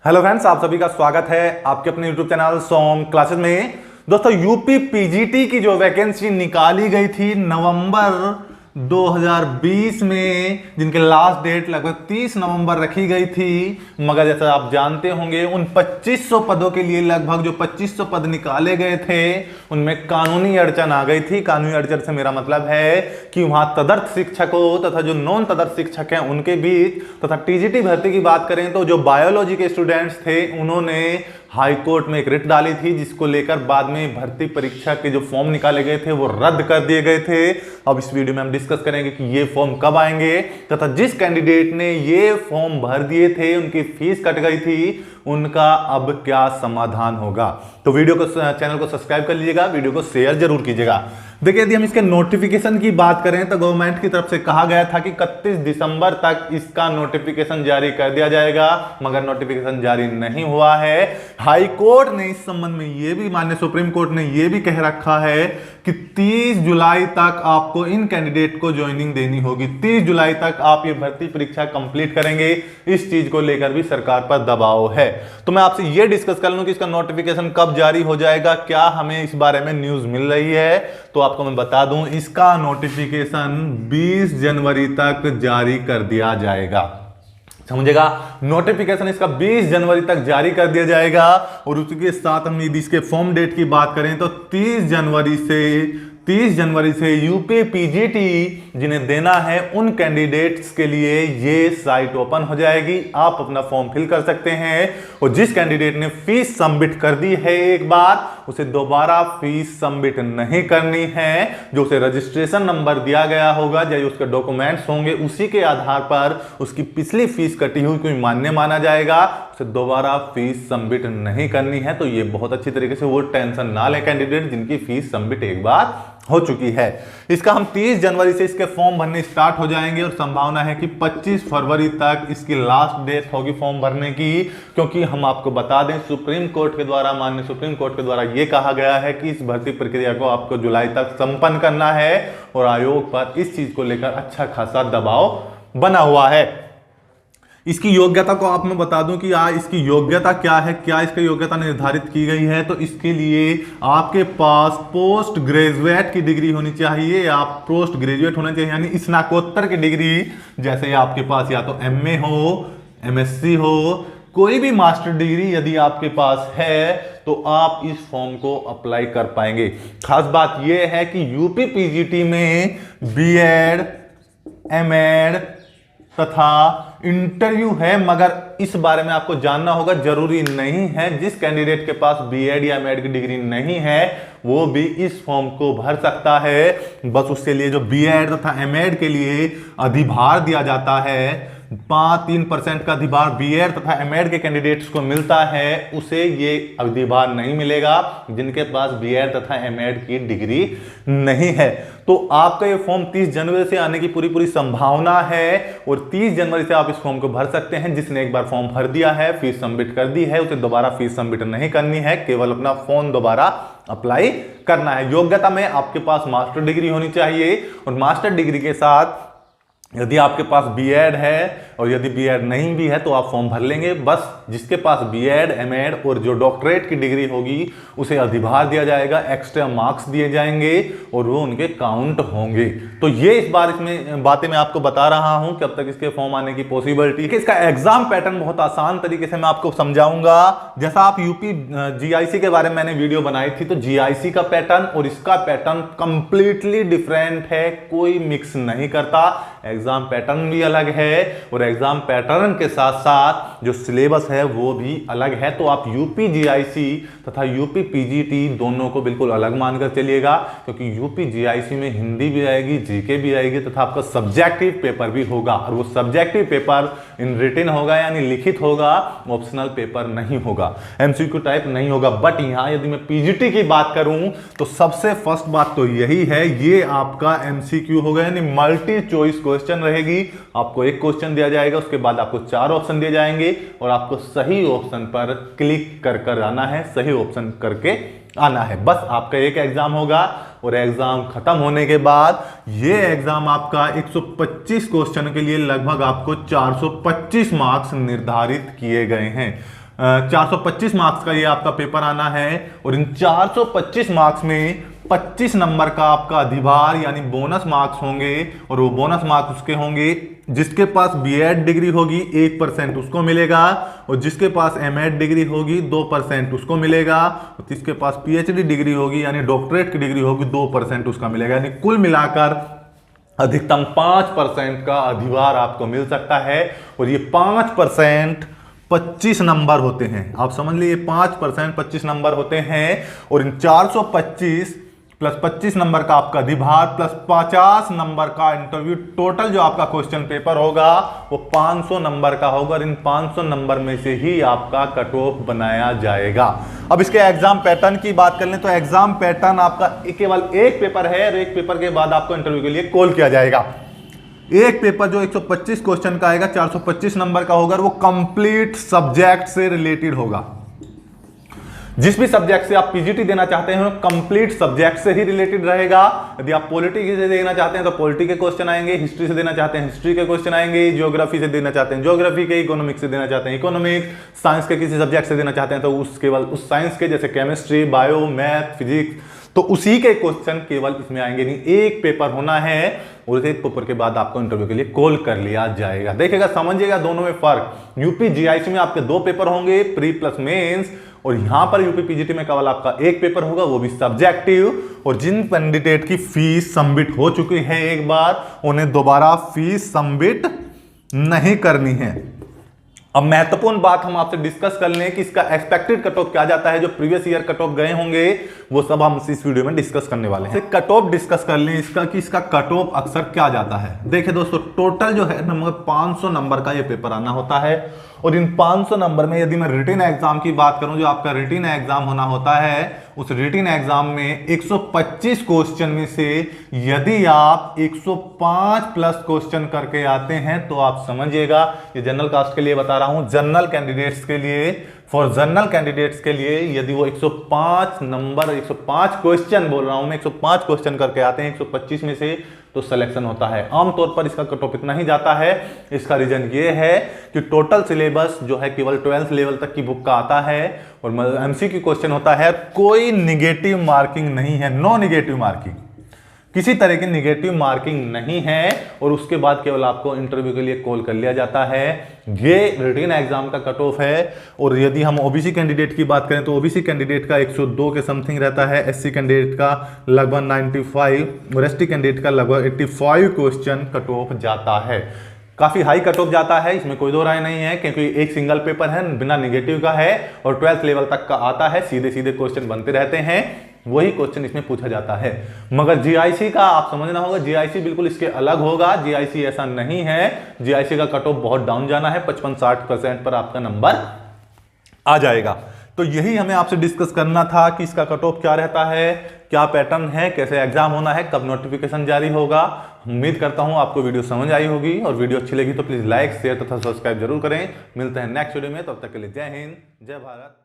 Hello friends, आप सभी का स्वागत है आपके अपने यूट्यूब चैनल सोम क्लासेस में। दोस्तों, यूपी पीजीटी की जो वैकेंसी निकाली गई थी नवंबर 2020 में, जिनके लास्ट डेट लगभग 30 नवंबर रखी गई थी, मगर जैसा आप जानते होंगे उन 2500 पदों के लिए लगभग जो 2500 पद निकाले गए थे उनमें कानूनी अड़चन आ गई थी। कानूनी अड़चन से मेरा मतलब है कि वहां तदर्थ शिक्षकों तथा जो नॉन तदर्थ शिक्षक हैं उनके बीच, तथा टीजीटी भर्ती की बात करें तो जो बायोलॉजी के स्टूडेंट्स थे उन्होंने हाई कोर्ट में एक रिट डाली थी, जिसको लेकर बाद में भर्ती परीक्षा के जो फॉर्म निकाले गए थे वो रद्द कर दिए गए थे। अब इस वीडियो में हम डिस्कस करेंगे कि ये फॉर्म कब आएंगे तथा जिस कैंडिडेट ने ये फॉर्म भर दिए थे, उनकी फीस कट गई थी, उनका अब क्या समाधान होगा। तो वीडियो को, चैनल को सब्सक्राइब कर लीजिएगा, वीडियो को शेयर जरूर कीजिएगा। देखिए, यदि हम इसके नोटिफिकेशन की बात करें तो गवर्नमेंट की तरफ से कहा गया था कि 31 दिसंबर तक इसका नोटिफिकेशन जारी कर दिया जाएगा, मगर नोटिफिकेशन जारी नहीं हुआ है। हाई कोर्ट ने इस संबंध में यह भी, माननीय सुप्रीम कोर्ट ने यह भी कह रखा है कि 30 जुलाई तक आपको इन कैंडिडेट को ज्वाइनिंग देनी होगी। 30 जुलाई तक आप ये भर्ती परीक्षा कंप्लीट करेंगे, इस चीज को लेकर भी सरकार पर दबाव है। तो मैं आपसे यह डिस्कस कर लूं कि इसका नोटिफिकेशन कब जारी हो जाएगा, क्या हमें इस बारे में न्यूज मिल रही है। तो आपको मैं बता दूं, इसका नोटिफिकेशन 20 जनवरी तक जारी कर दिया जाएगा। समझेगा, नोटिफिकेशन इसका 20 जनवरी तक जारी कर दिया जाएगा। और उसके साथ हम यदि इसके फॉर्म डेट की बात करें तो 30 जनवरी से यूपी पीजीटी जिन्हें देना है उन कैंडिडेट्स के लिए ये साइट ओपन हो जाएगी। आप अपना फॉर्म फिल कर सकते हैं और जिस कैंडिडेट ने फीस सबमिट कर दी है एक बार, उसे दोबारा फीस सबमिट नहीं करनी है। जो उसे रजिस्ट्रेशन नंबर दिया गया होगा या उसके डॉक्यूमेंट्स होंगे, उसी के आधार पर उसकी पिछली फीस कटी हुई कोई मान्य माना जाएगा। उसे दोबारा फीस सबमिट नहीं करनी है। तो ये बहुत अच्छी तरीके से वो टेंशन ना ले कैंडिडेट जिनकी फीस सबमिट एक बार हो चुकी है। इसका हम 30 जनवरी से इसके फॉर्म भरने स्टार्ट हो जाएंगे और संभावना है कि 25 फरवरी तक इसकी लास्ट डेट होगी फॉर्म भरने की, क्योंकि हम आपको बता दें सुप्रीम कोर्ट के द्वारा, माननीय सुप्रीम कोर्ट के द्वारा यह कहा गया है कि इस भर्ती प्रक्रिया को आपको जुलाई तक संपन्न करना है और आयोग पर इस चीज को लेकर अच्छा खासा दबाव बना हुआ है। इसकी योग्यता को आप मैं बता दूं कि इसकी योग्यता क्या है, क्या इसकी योग्यता निर्धारित की गई है। तो इसके लिए आपके पास पोस्ट ग्रेजुएट की डिग्री होनी चाहिए, आप पोस्ट ग्रेजुएट होना चाहिए, यानी स्नातकोत्तर की डिग्री। जैसे आपके पास या तो एमए हो, एमएससी हो, कोई भी मास्टर डिग्री यदि आपके पास है तो आप इस फॉर्म को अप्लाई कर पाएंगे। खास बात यह है कि यूपी पीजीटी में बीएड, एमएड तथा इंटरव्यू है, मगर इस बारे में आपको जानना होगा। जरूरी नहीं है, जिस कैंडिडेट के पास बीएड या एमएड की डिग्री नहीं है वो भी इस फॉर्म को भर सकता है। बस उसके लिए जो बीएड तथा एमएड के लिए अधिभार दिया जाता है, 3% का अधिभार बीएड तथा एमएड के कैंडिडेट्स को मिलता है, उसे ये अधिभार नहीं मिलेगा जिनके पास बीएड तथा एमएड की डिग्री नहीं है। तो आपका ये फॉर्म 30 जनवरी से आने की पूरी संभावना है और 30 जनवरी से आप इस फॉर्म को भर सकते हैं। जिसने एक बार फॉर्म भर दिया है, फीस सबमिट कर दी है, उसे दोबारा फीस सबमिट नहीं करनी है, केवल अपना फॉर्म दोबारा अप्लाई करना है। योग्यता में आपके पास मास्टर डिग्री होनी चाहिए और मास्टर डिग्री के साथ यदि आपके पास बीएड है और यदि बीएड नहीं भी है तो आप फॉर्म भर लेंगे। बस जिसके पास बीएड, एमएड और जो डॉक्टरेट की डिग्री होगी उसे अधिभार दिया जाएगा, एक्स्ट्रा मार्क्स दिए जाएंगे और वो उनके काउंट होंगे। तो ये इस बार इसमें बातें मैं आपको बता रहा हूं कि अब तक इसके फॉर्म आने की पॉसिबिलिटी। इसका एग्जाम पैटर्न बहुत आसान तरीके से मैं आपको समझाऊंगा। जैसा आप यूपी जीआईसी के बारे में मैंने वीडियो बनाई थी, तो जीआईसी का पैटर्न और इसका पैटर्न कंप्लीटली डिफरेंट है, कोई मिक्स नहीं करता। एग्जाम पैटर्न भी अलग है और एग्जाम पैटर्न के साथ साथ जो सिलेबस है वो भी अलग है। तो आप यूपी जीआईसी तथा यूपी पीजीटी दोनों को बिल्कुल अलग मानकर चलिएगा, क्योंकि यूपी जीआईसी में हिंदी भी आएगी, जीके भी आएगी तथा आपका सब्जेक्टिव पेपर भी होगा। और वो सब्जेक्टिव पेपर इन रिटन होगा, यानी लिखित होगा, ऑप्शनल पेपर नहीं होगा, एमसीक्यू टाइप नहीं होगा। बट यहां यदि मैं पीजीटी की बात करूं तो सबसे फर्स्ट बात तो यही है, ये आपका एमसीक्यू होगा, यानी मल्टी चॉइस क्वेश्चन रहेगी। आपको एक क्वेश्चन दिया जाएगा, उसके बाद आपको 4 ऑप्शन दिए जाएंगे और आपको सही ऑप्शन पर क्लिक कर आना है, सही ऑप्शन करके आना है। बस आपका एक एग्जाम होगा और एग्जाम खत्म होने के बाद ये एग्जाम आपका 125 क्वेश्चन के लिए लगभग आपको 425 मार्क्स निर्धारित किए गए हैं। 425 मार्क्स का ये आपका पेपर आना है और इन 425 मार्क्स में 25 नंबर का आपका अधिभार यानी बोनस मार्क्स होंगे और वो बोनस मार्क्स उसके होंगे जिसके पास बीएड डिग्री होगी 1% उसको मिलेगा और जिसके पास एमएड डिग्री होगी 2% उसको मिलेगा और जिसके पास पीएचडी डिग्री होगी यानी डॉक्टरेट की डिग्री होगी 2% उसका मिलेगा। यानी कुल मिलाकर अधिकतम 5% का अधिभार आपको मिल सकता है और ये 5% 25 नंबर होते हैं। आप समझ लीजिए 5% 25 नंबर होते हैं और इन 425 प्लस 25 नंबर का आपका अधिभार प्लस 50 नंबर का इंटरव्यू, टोटल जो आपका क्वेश्चन पेपर होगा वो 500 नंबर का होगा और इन 500 नंबर में से ही आपका कट ऑफ बनाया जाएगा। अब इसके एग्जाम पैटर्न की बात कर लें तो एग्जाम पैटर्न आपका केवल एक पेपर है और एक पेपर के बाद आपको इंटरव्यू के लिए कॉल किया जाएगा। एक पेपर जो 125 क्वेश्चन का आएगा 425 नंबर का होगा और वो कंप्लीट सब्जेक्ट से रिलेटेड होगा। जिस भी सब्जेक्ट से आप पीजीटी देना चाहते हैं कंप्लीट सब्जेक्ट से ही रिलेटेड रहेगा। यदि आप पॉलिटी से देना चाहते हैं तो पॉलिटी के क्वेश्चन आएंगे, हिस्ट्री से देना चाहते हैं हिस्ट्री के क्वेश्चन आएंगे, ज्योग्राफी से देना चाहते हैं ज्योग्राफी के, इकोनॉमिक्स से देना चाहते हैं इकोनॉमिक्स, साइंस के किसी सब्जेक्ट से देना चाहते हैं तो उस केवल उस साइंस के जैसे केमिस्ट्री, बायो, मैथ, फिजिक्स, तो उसी के क्वेश्चन केवल इसमें आएंगे। नहीं, एक पेपर होना है और एक पेपर के बाद आपको इंटरव्यू के लिए कॉल कर लिया जाएगा। देखिएगा, समझिएगा दोनों में फर्क। यूपी जीआईसी में आपके 2 पेपर होंगे, प्री प्लस मेंस, और यहां पर यूपी पीजीटी में केवल आपका एक पेपर होगा, वो भी सब्जेक्टिव। और जिन कैंडिडेट की फीस सबमिट हो चुकी है एक बार, उन्हें दोबारा फीस सबमिट नहीं करनी है। अब महत्वपूर्ण बात हम आपसे डिस्कस कर लें कि इसका एक्सपेक्टेड कट ऑफ क्या जाता है। जो प्रीवियस ईयर कट ऑफ गए होंगे वो सब हम इस वीडियो में डिस्कस करने वाले हैं। कट ऑफ डिस्कस कर लें इसका कि इसका कट ऑफ अक्सर क्या जाता है। देखिए दोस्तों, टोटल जो है नंबर 500 नंबर का ये पेपर आना होता है और इन 500 नंबर में यदि मैं रिटन एग्जाम की बात करूं, जो आपका रिटन एग्जाम होना होता है, उस रिटन एग्जाम में 125 क्वेश्चन में से यदि आप 105 प्लस क्वेश्चन करके आते हैं तो आप समझिएगा, ये जनरल कास्ट के लिए बता रहा हूं, जनरल कैंडिडेट्स के लिए, फॉर जनरल कैंडिडेट्स के लिए यदि वो 105 नंबर 105 क्वेश्चन बोल रहा हूं मैं, 105 क्वेश्चन करके आते हैं 125 में से, तो सिलेक्शन होता है। आमतौर पर इसका कट ऑफ इतना ही जाता है। इसका रीजन ये है कि टोटल सिलेबस जो है केवल 12th लेवल तक की बुक का आता है और एमसीक्यू क्वेश्चन होता है। कोई निगेटिव मार्किंग नहीं है, नो निगेटिव मार्किंग, किसी तरह की निगेटिव मार्किंग नहीं है और उसके बाद केवल आपको इंटरव्यू के लिए कॉल कर लिया जाता है। ये रिटन एग्जाम का कट ऑफ है। और यदि हम ओबीसी कैंडिडेट की बात करें तो ओबीसी कैंडिडेट का 102 के समथिंग रहता है, एससी कैंडिडेट का लगभग 95 और एसटी कैंडिडेट का लगभग 85 क्वेश्चन कट ऑफ जाता है। काफी हाई कट ऑफ जाता है, इसमें कोई दो राय नहीं है, क्योंकि एक सिंगल पेपर है, बिना निगेटिव का है और 12th लेवल तक का आता है, सीधे सीधे क्वेश्चन बनते रहते हैं, वही क्वेश्चन इसमें पूछा जाता है। मगर जीआईसी का आप समझना होगा, जीआईसी बिल्कुल इसके अलग होगा। जीआईसी ऐसा नहीं है, जीआईसी का कट ऑफ बहुत डाउन जाना है, 55-60% पर आपका नंबर आ जाएगा। तो यही हमें आपसे डिस्कस करना था कि इसका कट ऑफ क्या रहता है, क्या पैटर्न है, कैसे एग्जाम होना है, कब नोटिफिकेशन जारी होगा। उम्मीद करता हूं आपको वीडियो समझ आई होगी और वीडियो अच्छी लगी तो प्लीज लाइक, शेयर तथा सब्सक्राइब जरूर करें। मिलते हैं नेक्स्ट वीडियो में, तब तक के लिए जय हिंद, जय भारत।